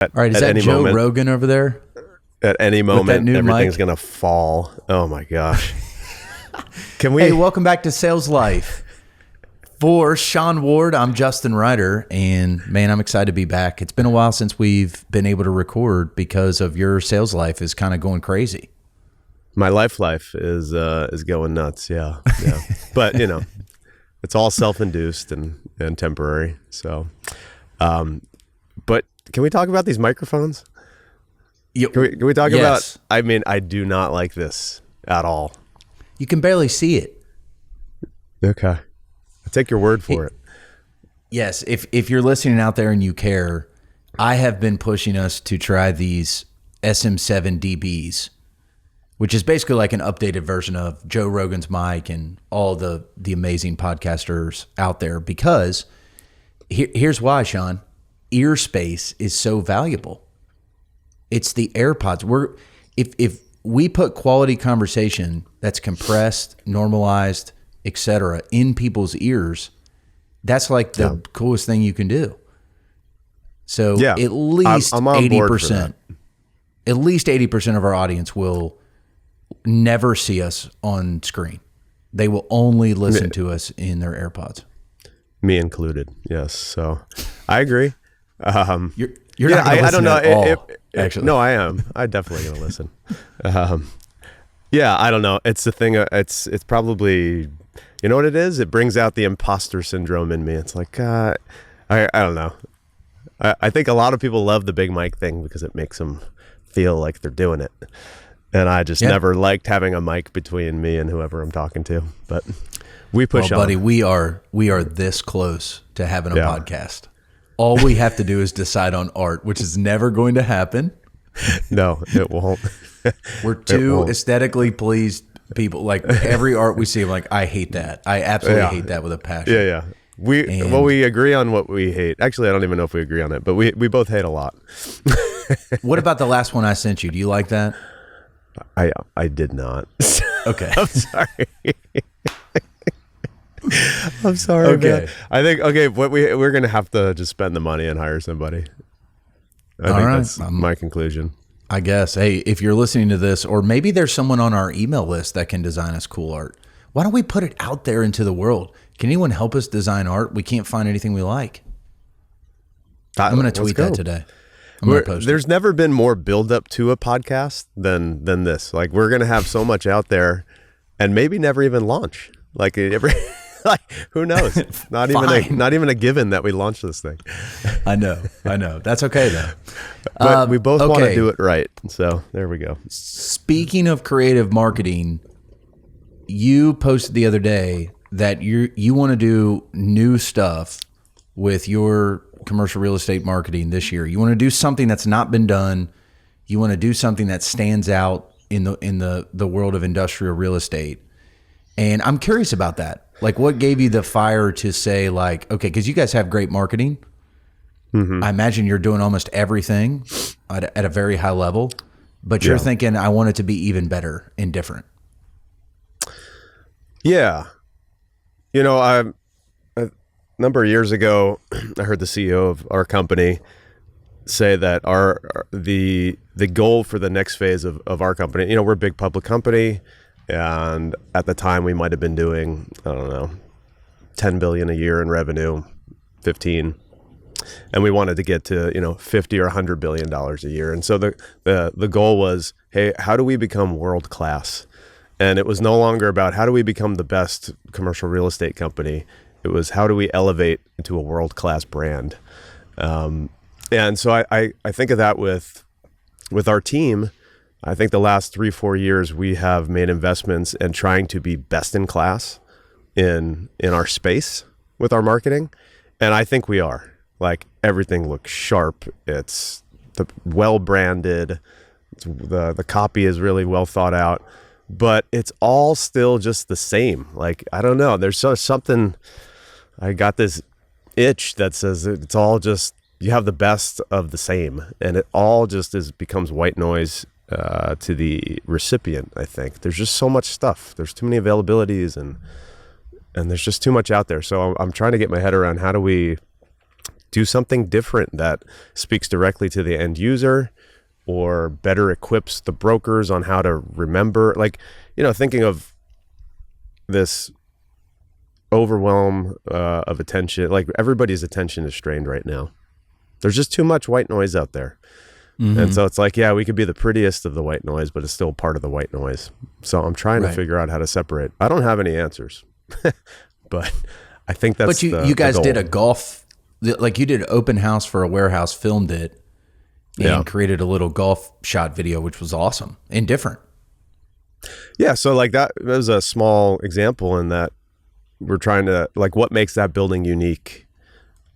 All right, is that Joe moment, Rogan over there? At any moment, everything's mic? going to fall. Oh, my gosh. Can we? Hey, welcome back to Sales Life. For Sean Ward, I'm Justin Ryder, and man, I'm excited to be back. It's been a while since we've been able to record because of your sales life is kind of going crazy. My life is going nuts, yeah. But, it's all self-induced and temporary. So, but can we talk about these microphones? Can we talk about, I do not like this at all. You can barely see it. Okay. I'll take your word for it. Yes. If you're listening out there and you care, I have been pushing us to try these SM7 DBs, which is basically like an updated version of Joe Rogan's mic and all the amazing podcasters out there, because here's why, Sean. Ear space is so valuable. It's the AirPods. If we put quality conversation that's compressed, normalized, etc., in people's ears, that's like the coolest thing you can do. So at least 80%, at least 80% of our audience will never see us on screen. They will only listen to us in their AirPods. Me included. Yes. So I agree. You're not going to listen at all, actually. No, I am. I'm definitely going to listen. I don't know. It's the thing. It's probably, you know what it is? It brings out the imposter syndrome in me. It's like, I don't know. I think a lot of people love the big mic thing because it makes them feel like they're doing it. And I just never liked having a mic between me and whoever I'm talking to. But we push on. Buddy, we are this close to having a podcast. All we have to do is decide on art, which is never going to happen. No, it won't. We're two aesthetically pleased people. Like every art we see, I'm like, I hate that. I absolutely hate that with a passion. Yeah. We agree on what we hate. Actually, I don't even know if we agree on it, but we both hate a lot. What about the last one I sent you? Do you like that? I did not. Okay. I'm sorry. I'm sorry. Okay. Man. I think we're gonna have to just spend the money and hire somebody. I think that's my conclusion. I guess. Hey, if you're listening to this, or maybe there's someone on our email list that can design us cool art, why don't we put it out there into the world? Can anyone help us design art? We can't find anything we like. I'm going to tweet that today. I'm going to post There's never been more build up to a podcast than this. Like, we're going to have so much out there and maybe never even launch. Like who knows? Not even a given that we launch this thing. I know. That's okay though. But we both want to do it right. So there we go. Speaking of creative marketing, you posted the other day that you want to do new stuff with your commercial real estate marketing this year. You want to do something that's not been done. You want to do something that stands out in the world of industrial real estate. And I'm curious about that. Like, what gave you the fire to say, like, okay, because you guys have great marketing. Mm-hmm. I imagine you're doing almost everything at a very high level, but you're thinking, I want it to be even better and different. Yeah. A number of years ago, I heard the CEO of our company say that the goal for the next phase of our company, we're a big public company. And at the time, we might have been doing, I don't know, $10 billion a year in revenue, 15, and we wanted to get to $50 or $100 billion a year. And so the goal was, hey, how do we become world class? And it was no longer about how do we become the best commercial real estate company. It was how do we elevate into a world class brand. And so I think of that with our team. I think the last 3-4 years we have made investments in trying to be best in class in our space with our marketing. And I think we are. Like, everything looks sharp. It's well branded. The copy is really well thought out, but it's all still just the same. Like, I don't know. There's something, I got this itch that says it's all just, you have the best of the same, and it all just becomes white noise to the recipient. I think there's just so much stuff. There's too many availabilities, and there's just too much out there. So I'm trying to get my head around how do we do something different that speaks directly to the end user or better equips the brokers on how to remember, like, thinking of this overwhelm of attention, like everybody's attention is strained right now. There's just too much white noise out there. And so it's like, yeah, we could be the prettiest of the white noise, but it's still part of the white noise. So I'm trying to figure out how to separate. I don't have any answers, but I think that's But you guys did a golf, like you did open house for a warehouse, filmed it, and created a little golf shot video, which was awesome and different. Yeah, so like that was a small example in that we're trying to, like, what makes that building unique?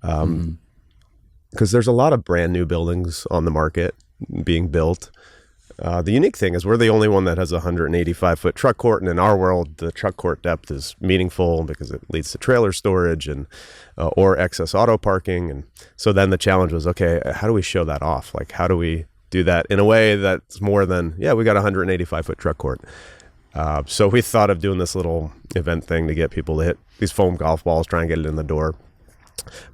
Because there's a lot of brand new buildings on the market being built. The unique thing is we're the only one that has a 185-foot truck court, and in our world, the truck court depth is meaningful because it leads to trailer storage and or excess auto parking. And so then the challenge was, okay, how do we show that off? Like, how do we do that in a way that's more than, yeah, we got a 185-foot truck court. So we thought of doing this little event thing to get people to hit these foam golf balls, try and get it in the door.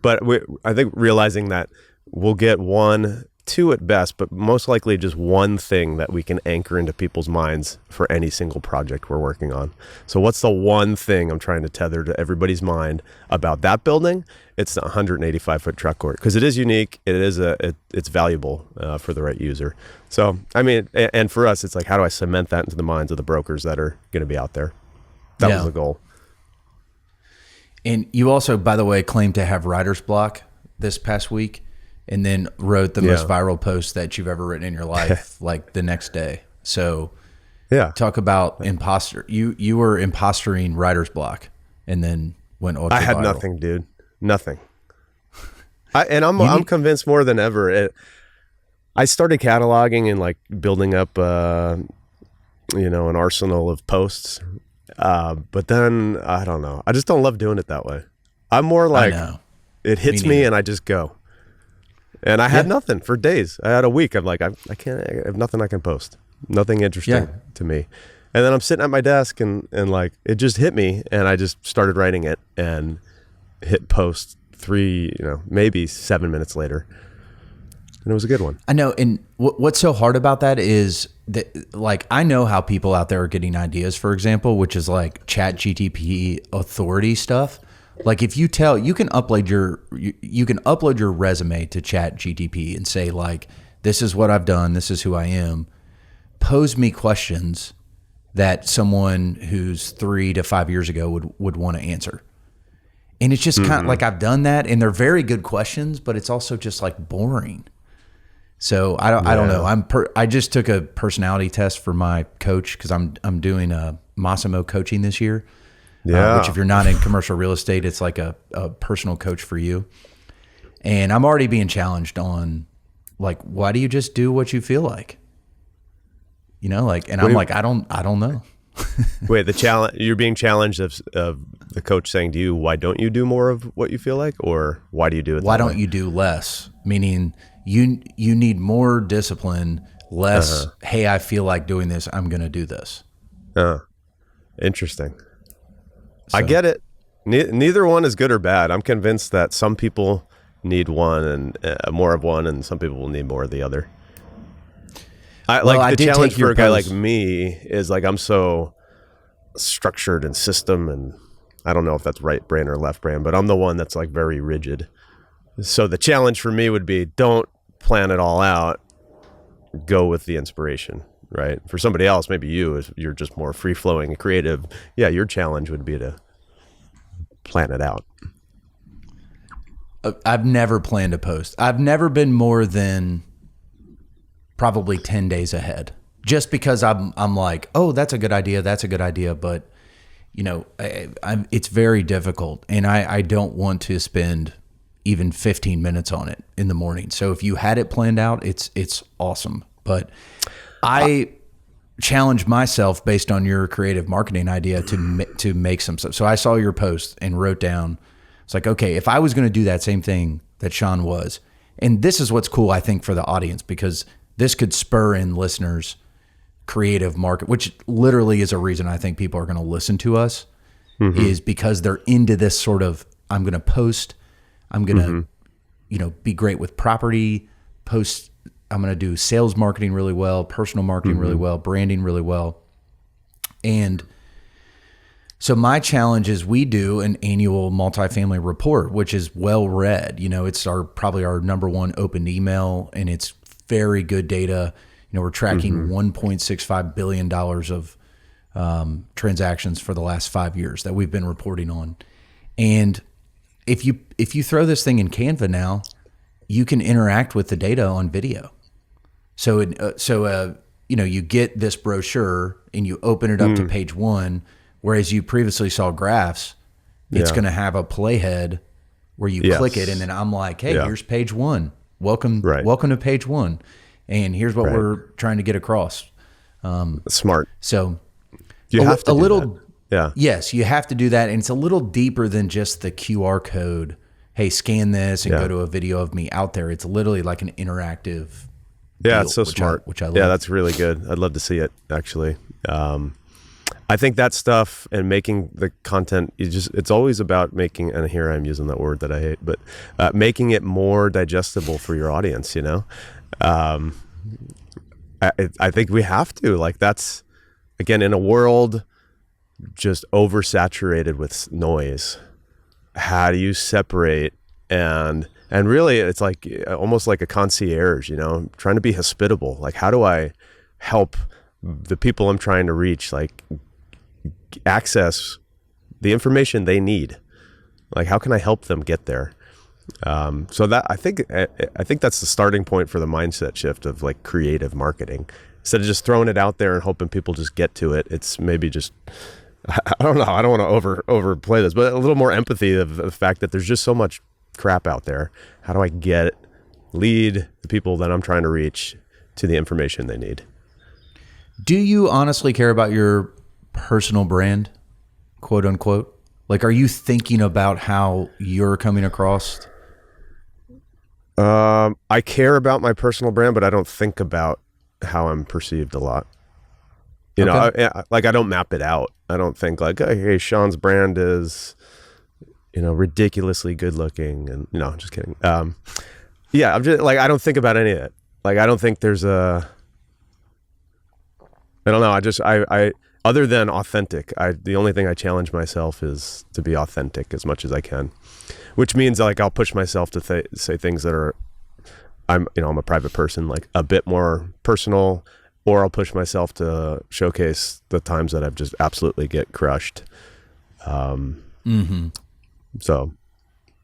But I think realizing that we'll get 1, 2 at best, but most likely just one thing that we can anchor into people's minds for any single project we're working on. So what's the one thing I'm trying to tether to everybody's mind about that building? It's the 185-foot truck court, because it is unique. It's valuable for the right user. So, I mean, and for us, it's like, how do I cement that into the minds of the brokers that are going to be out there? That was the goal. And you also, by the way, claimed to have writer's block this past week, and then wrote the most viral post that you've ever written in your life, like the next day. So talk about imposter. You were impostering writer's block and then went ultra I had viral. Nothing, dude. Nothing. I'm convinced more than ever. I started cataloging and like building up, an arsenal of posts. But then I don't know. I just don't love doing it that way. I'm more like it hits me and I just go. And I had nothing for days. I had a week. I'm like, I have nothing I can post. Nothing interesting to me. And then I'm sitting at my desk and like it just hit me and I just started writing it and hit post 3, maybe 7 minutes later. And it was a good one. I know. And what's so hard about that is that, like, I know how people out there are getting ideas, for example, which is like Chat GTP authority stuff. Like if you can upload your resume to Chat GTP and say like, this is what I've done. This is who I am. Pose me questions that someone who's 3 to 5 years ago would want to answer. And it's just kind of like, I've done that and they're very good questions, but it's also just like boring. So I don't know. I just took a personality test for my coach because I'm doing a Massimo coaching this year. Yeah. Which if you're not in commercial real estate, it's like a personal coach for you. And I'm already being challenged on like, why do you just do what you feel like? And I'm like, I don't know. Wait, you're being challenged of the coach saying to you, why don't you do more of what you feel like? Or why do you do it? Why don't you do less? Meaning you need more discipline, less, hey, I feel like doing this, I'm going to do this. Interesting. So. I get it. Neither one is good or bad. I'm convinced that some people need one and more of one, and some people will need more of the other. The challenge for a guy like me is like I'm so structured and system, and I don't know if that's right brain or left brain, but I'm the one that's like very rigid. So the challenge for me would be don't plan it all out, go with the inspiration. Right. For somebody else, maybe you're just more free flowing and creative. Yeah. Your challenge would be to plan it out. I've never planned a post. I've never been more than probably 10 days ahead just because I'm like, oh, that's a good idea. That's a good idea. But it's very difficult and I don't want to spend even 15 minutes on it in the morning. So if you had it planned out, it's awesome. But I challenged myself based on your creative marketing idea to make some stuff. So I saw your post and wrote down, it's like, okay, if I was going to do that same thing that Sean was, and this is what's cool, I think, for the audience, because this could spur in listeners' creative market, which literally is a reason I think people are going to listen to us, is because they're into this sort of, I'm going to post, I'm going to be great with property, post. I'm going to do sales marketing really well, personal marketing really well, branding really well. And so my challenge is we do an annual multifamily report, which is well read. It's probably our number one open email, and it's very good data. We're tracking $1.65 billion of transactions for the last 5 years that we've been reporting on. And if you throw this thing in Canva now, you can interact with the data on video. So you get this brochure and you open it up to page 1, whereas you previously saw graphs. It's going to have a playhead where you click it, and then I'm like, hey, here's page 1. Welcome to page 1, and here's what we're trying to get across. Smart. So you have to do that. Yeah. Yes, you have to do that, and it's a little deeper than just the QR code. Hey, scan this and go to a video of me out there. It's literally like an interactive. Yeah, it's so smart. Which I love. Yeah, that's really good. I'd love to see it, actually. I think that stuff and making the content, it's always about making, and here I'm using that word that I hate, but making it more digestible for your audience, I think we have to. Like, that's, again, in a world just oversaturated with noise, how do you separate and really, it's like almost like a concierge, trying to be hospitable. Like, how do I help the people I'm trying to reach, like, access the information they need? Like, how can I help them get there? So that I think that's the starting point for the mindset shift of like creative marketing. Instead of just throwing it out there and hoping people just get to it, it's maybe just, I don't know. I don't want to overplay this, but a little more empathy of the fact that there's just so much crap out there. How do I lead the people that I'm trying to reach to the information they need? Do you honestly care about your personal brand, quote unquote? Like, are you thinking about how you're coming across? I care about my personal brand, but I don't think about how I'm perceived a lot. I don't map it out. I don't think like, hey, Sean's brand is, ridiculously good looking, and I'm just kidding. I'm just like, I don't think about any of it. Like, I don't think there's I don't know. I other than authentic, the only thing I challenge myself is to be authentic as much as I can, which means like I'll push myself to say things that are, I'm a private person, like a bit more personal, or I'll push myself to showcase the times that I've just absolutely get crushed. So,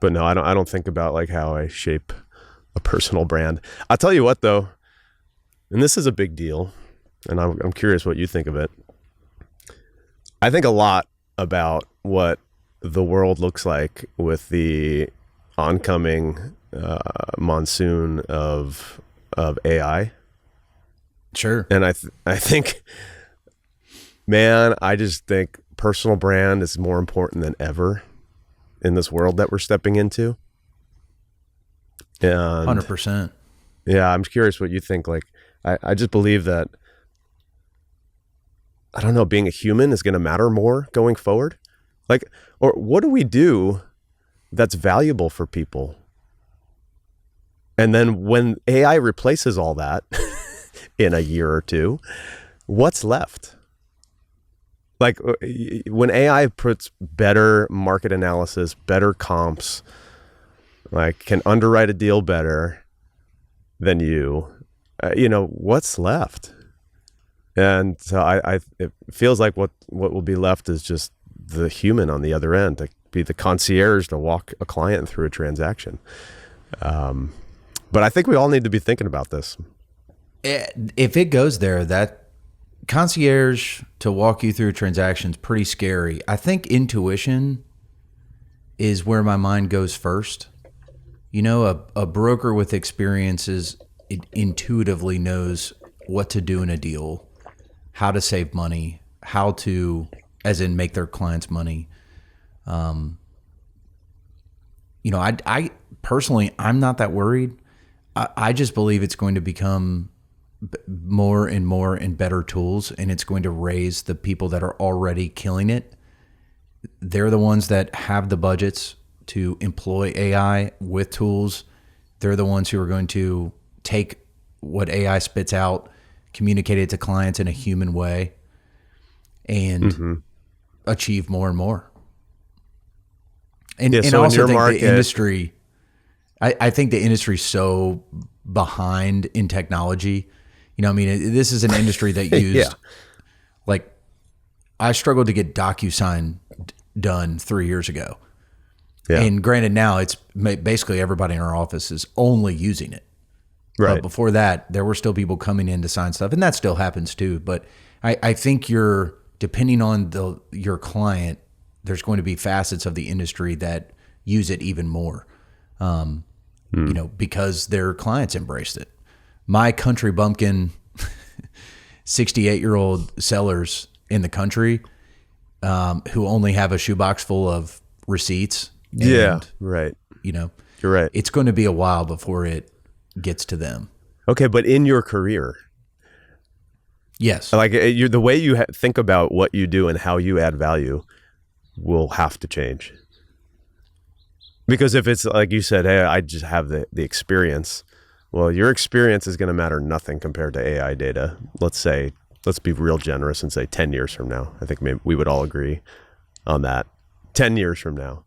but no, I don't think about like how I shape a personal brand. I'll tell you what though, and this is a big deal, and I'm curious what you think of it. I think a lot about what the world looks like with the oncoming monsoon of AI. Sure. And I think, man, I just think personal brand is more important than ever in this world that we're stepping into. And 100%. Yeah, I'm curious what you think. Like, I just believe that, I don't know, being a human is going to matter more going forward. Like, or what do we do that's valuable for people? And then when AI replaces all that in a year or two, what's left? Like, when AI puts better market analysis, better comps, like can underwrite a deal better than you, what's left? And so it feels like what will be left is just the human on the other end, to be the concierge to walk a client through a transaction. But I think we all need to be thinking about this. If it goes there, that concierge to walk you through a transaction is pretty scary. I think intuition is where my mind goes first. A broker with experiences intuitively knows what to do in a deal, how to save money, how to, as in make their clients money. I personally, I'm not that worried. I just believe it's going to become more and more and better tools, and it's going to raise the people that are already killing it. They're the ones that have the budgets to employ AI with tools They're the ones who are going to take what AI spits out, communicate it to clients in a human way, and achieve more and more. And, Yeah, and so in also your think market- the industry, I think the industry's so behind in technology. You know, I mean, this is an industry that used, Yeah. like, I struggled to get DocuSign done 3 years ago. Yeah. And granted, now it's basically everybody in our office is only using it. Right. But before that, there were still people coming in to sign stuff, and that still happens too. But I think depending on your client, there's going to be facets of the industry that use it even more, you know, because their clients embraced it. My country bumpkin, 68-year-old sellers in the country who only have a shoebox full of receipts. Yeah. Right. You know, You're right. it's going to be a while before it gets to them. Okay, but in your career, Yes. like the way you think about what you do and how you add value will have to change. Because if it's like you said, hey, I just have the experience. Well, your experience is going to matter nothing compared to AI data. Let's be real generous and say 10 years from now. I think maybe we would all agree on that. 10 years from now.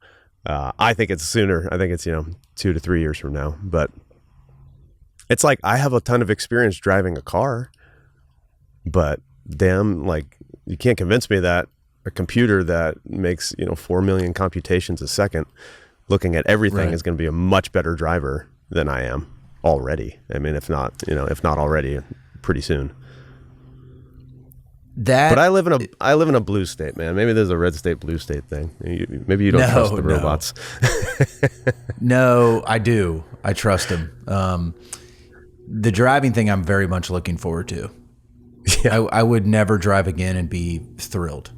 I think it's sooner. I think it's, 2 to 3 years from now. But it's like I have a ton of experience driving a car, but damn, like you can't convince me that a computer that makes 4 million computations a second looking at everything Right. is going to be a much better driver than I am already. I mean, if not already, pretty soon. That, But I live in a blue state, man. Maybe there's a red state, blue state thing. Maybe you don't trust the robots. No, I do. I trust them. The driving thing, I'm very much looking forward to. Yeah. I would never drive again and be thrilled.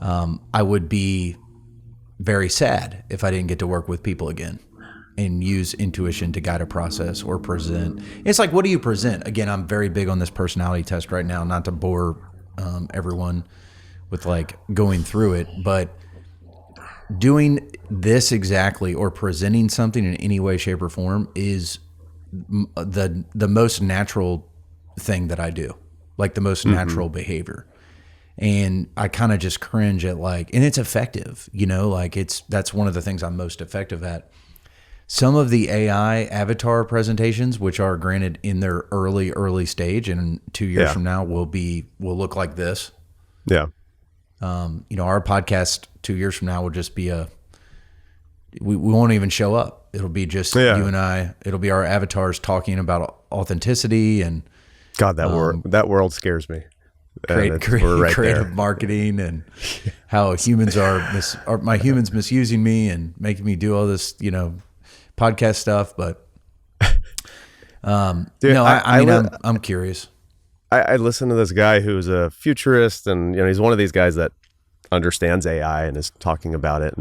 I would be very sad if I didn't get to work with people again and use intuition to guide a process or present. It's like, what do you present? Again, I'm very big on this personality test right now, not to bore everyone with like going through it, but doing this exactly or presenting something in any way, shape, or form is the most natural thing that I do, like the most natural behavior. And I kind of just cringe at and it's effective, that's one of the things I'm most effective at. Some of the AI avatar presentations, which are granted in their early stage, and 2 years from now will look like this. Yeah. Our podcast 2 years from now will just be we won't even show up. It'll be just you and I. It'll be our avatars talking about authenticity and God, that world scares me. Creative marketing and how humans are my humans misusing me and making me do all this, podcast stuff. But Dude, I'm curious. I listen to this guy who's a futurist, and he's one of these guys that understands AI and is talking about it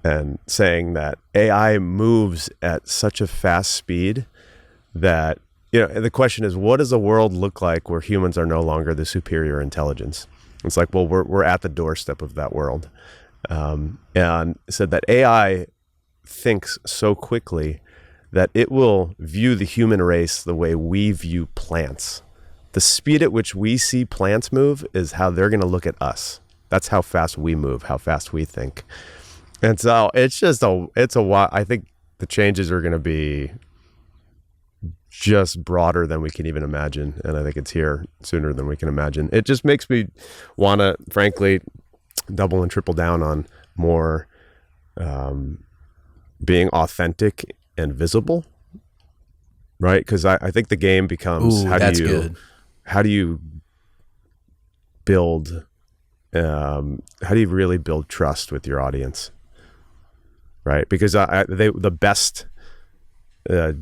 and saying that AI moves at such a fast speed that the question is, what does a world look like where humans are no longer the superior intelligence? It's like, well, we're at the doorstep of that world, and said that AI thinks so quickly that it will view the human race the way we view plants. The speed at which we see plants move is how they're going to look at us. That's how fast we move, how fast we think. And so it's a while. I think the changes are going to be just broader than we can even imagine. And I think it's here sooner than we can imagine. It just makes me want to, frankly, double and triple down on more being authentic and visible, right? Because I think the game becomes how do you build how do you really build trust with your audience, right? Because the best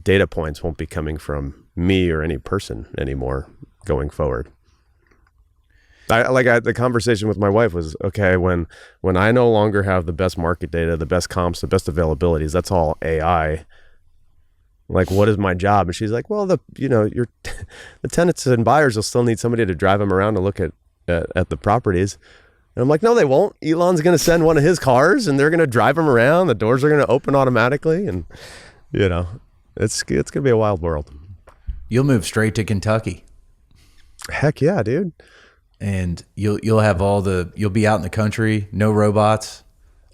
data points won't be coming from me or any person anymore going forward. The conversation with my wife was, okay, when I no longer have the best market data, the best comps, the best availabilities, that's all AI. Like, what is my job? And she's like, well, the tenants and buyers will still need somebody to drive them around to look at the properties. And I'm like, no, they won't. Elon's going to send one of his cars and they're going to drive them around. The doors are going to open automatically. And, It's gonna be a wild world. You'll move straight to Kentucky. Heck yeah, dude. And you'll have you'll be out in the country, no robots,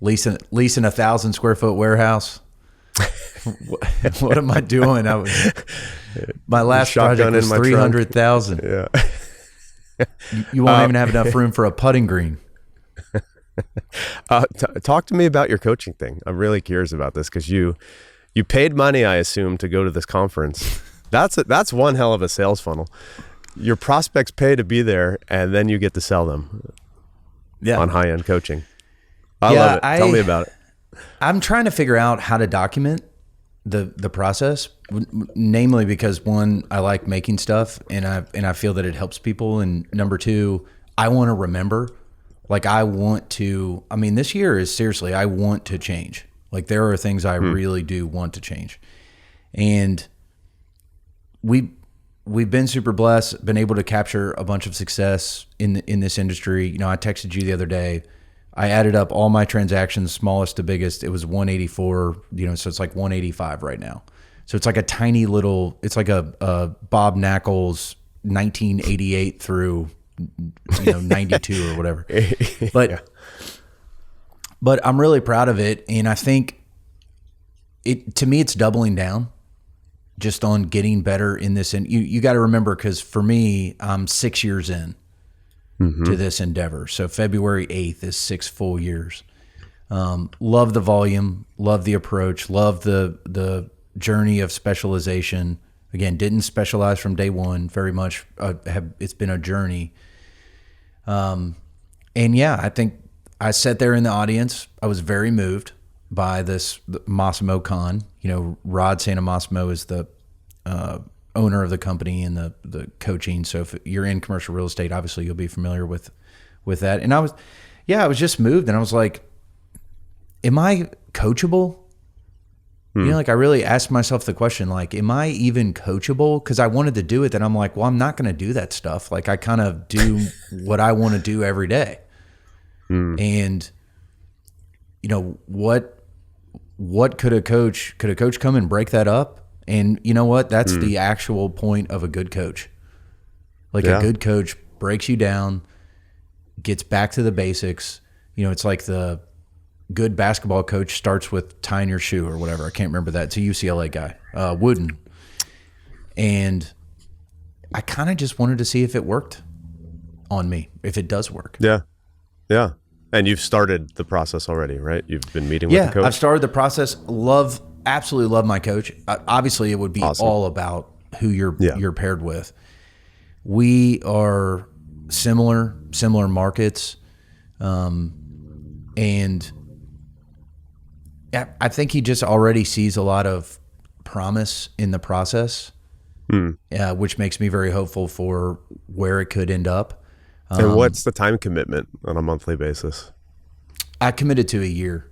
leasing 1,000 square foot warehouse. What am I doing? My last project was 300,000. Yeah. You won't even have enough room for a putting green. Talk to me about your coaching thing. I'm really curious about this because you paid money, I assume, to go to this conference. That's one hell of a sales funnel. Your prospects pay to be there, and then you get to sell them. Yeah. On high-end coaching. I love it. Tell me about it. I'm trying to figure out how to document the process, namely because one, I like making stuff and I feel that it helps people, and number two, I want to remember. Like this year is seriously, I want to change. Like there are things I really do want to change, and we've been super blessed, been able to capture a bunch of success in this industry. You know, I texted you the other day. I added up all my transactions, smallest to biggest. It was 184, so it's like 185 right now. So it's like a tiny little, it's like a Bob Knuckles 1988 through, 92 or whatever. But I'm really proud of it. And I think to me, it's doubling down just on getting better in this. And you got to remember, because for me, I'm 6 years in. To this endeavor. So February 8th is 6 full years. Love the volume, love the approach, love the journey of specialization. Again, didn't specialize from day one, very much. It's been a journey. And yeah, I think I sat there in the audience. I was very moved by this Massimo Con. Rod Santomassimo is the owner of the company and the coaching. So if you're in commercial real estate, obviously you'll be familiar with that. And I was just moved, and I was like, am I coachable? I really asked myself the question, like, am I even coachable? Cause I wanted to do it. Then I'm like, well, I'm not going to do that stuff. Like I kind of do what I want to do every day. And what could a coach come and break that up? And you know what? That's the actual point of a good coach. Like a good coach breaks you down, gets back to the basics. It's like the good basketball coach starts with tying your shoe or whatever. I can't remember that. It's a UCLA guy, Wooden. And I kind of just wanted to see if it worked on me, if it does work. Yeah. Yeah. And you've started the process already, right? You've been meeting with the coach? Yeah, I've started the process. Absolutely love my coach. Obviously, it would be all about who you're paired with. We are similar markets, and I think he just already sees a lot of promise in the process, which makes me very hopeful for where it could end up. And what's the time commitment on a monthly basis? I committed to a year.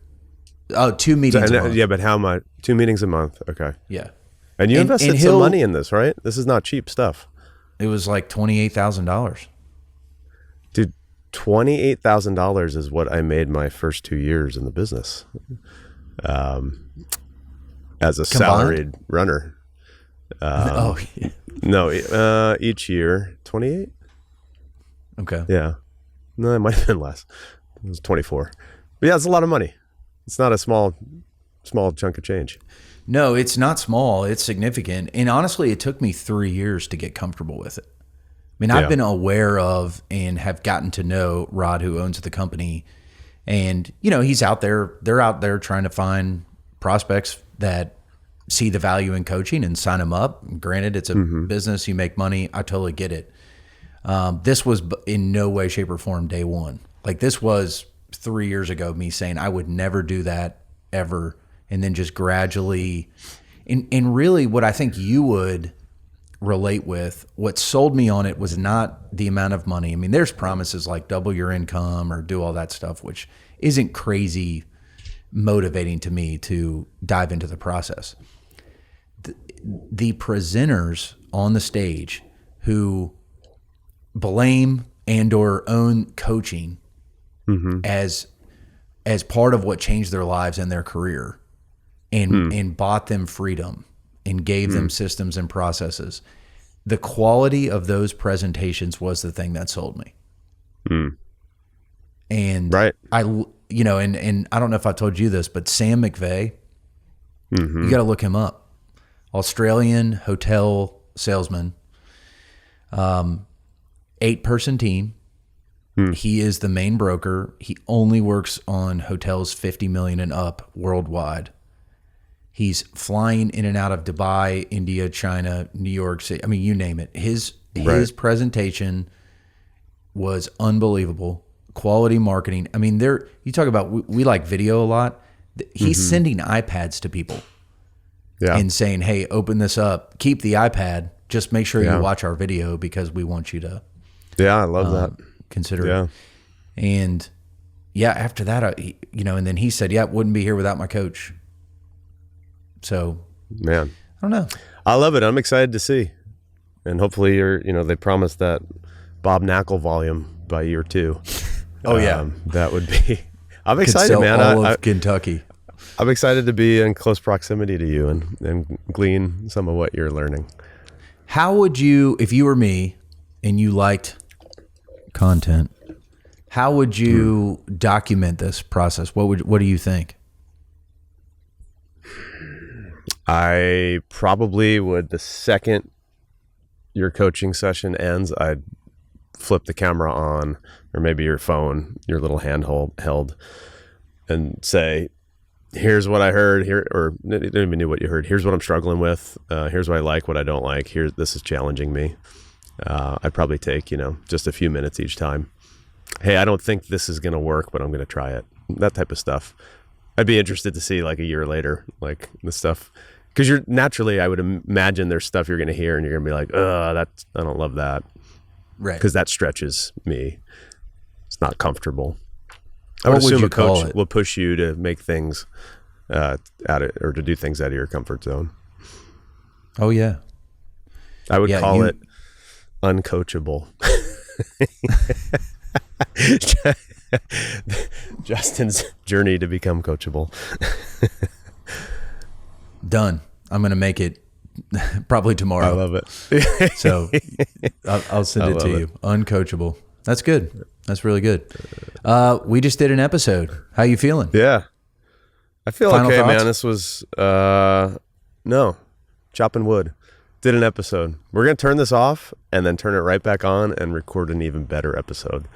Oh, 2 meetings a month. Yeah, but how much? 2 meetings a month. Okay. Yeah. And you invested some money in this, right? This is not cheap stuff. It was like $28,000. Dude, $28,000 is what I made my first 2 years in the business as a salaried runner. No, each year, 28. Okay. Yeah. No, it might have been less. It was 24. But yeah, it's a lot of money. It's not a small chunk of change. No, it's not small. It's significant. And honestly, it took me 3 years to get comfortable with it. I mean, I've been aware of and have gotten to know Rod, who owns the company. And, he's out there. They're out there trying to find prospects that see the value in coaching and sign them up. Granted, it's a business. You make money. I totally get it. This was in no way, shape, or form day one. Like this was 3 years ago, me saying I would never do that ever. And then just gradually, and really what I think you would relate with, what sold me on it was not the amount of money. I mean, there's promises like double your income or do all that stuff, which isn't crazy motivating to me to dive into the process. The presenters on the stage who blame and or own coaching as part of what changed their lives and their career and bought them freedom and gave them systems and processes. The quality of those presentations was the thing that sold me. And right. and I don't know if I told you this, but Sam McVeigh, you got to look him up. Australian hotel salesman, 8-person team. He is the main broker. He only works on hotels 50 million and up worldwide. He's flying in and out of Dubai, India, China, New York City. I mean, you name it. His presentation was unbelievable. Quality marketing. I mean, you talk about, we like video a lot. He's sending iPads to people and saying, hey, open this up. Keep the iPad. Just make sure you watch our video because we want you to. Yeah, I love that. Consider it. And after that, and then he said, wouldn't be here without my coach. So, man, I don't know. I love it. I'm excited to see. And hopefully they promised that Bob Knackle volume by year 2. Oh yeah. That would be, I'm excited, man. All of Kentucky. I'm excited to be in close proximity to you and glean some of what you're learning. How would you, if you were me and you liked content, how would you document this process? What do you think? I probably would, the second your coaching session ends, I'd flip the camera on, or maybe your phone, your little handheld held, and say, here's what I heard here, or you don't even know what you heard. Here's what I'm struggling with. Here's what I like, what I don't like. This is challenging me. I'd probably take, just a few minutes each time. Hey, I don't think this is going to work, but I'm going to try it. That type of stuff. I'd be interested to see like a year later, like the stuff, because I would imagine there's stuff you're going to hear and you're going to be like, I don't love that. Right. Because that stretches me. It's not comfortable. I would assume a coach will push you to make things or to do things out of your comfort zone. Oh yeah. I would call it uncoachable. Justin's journey to become coachable. Done. I'm going to make it probably tomorrow. I love it. So I'll send it to you. Uncoachable. That's good. That's really good. We just did an episode. How you feeling? Yeah. I feel Final okay, thoughts? man. This was, chopping wood. Did an episode. We're going to turn this off and then turn it right back on and record an even better episode.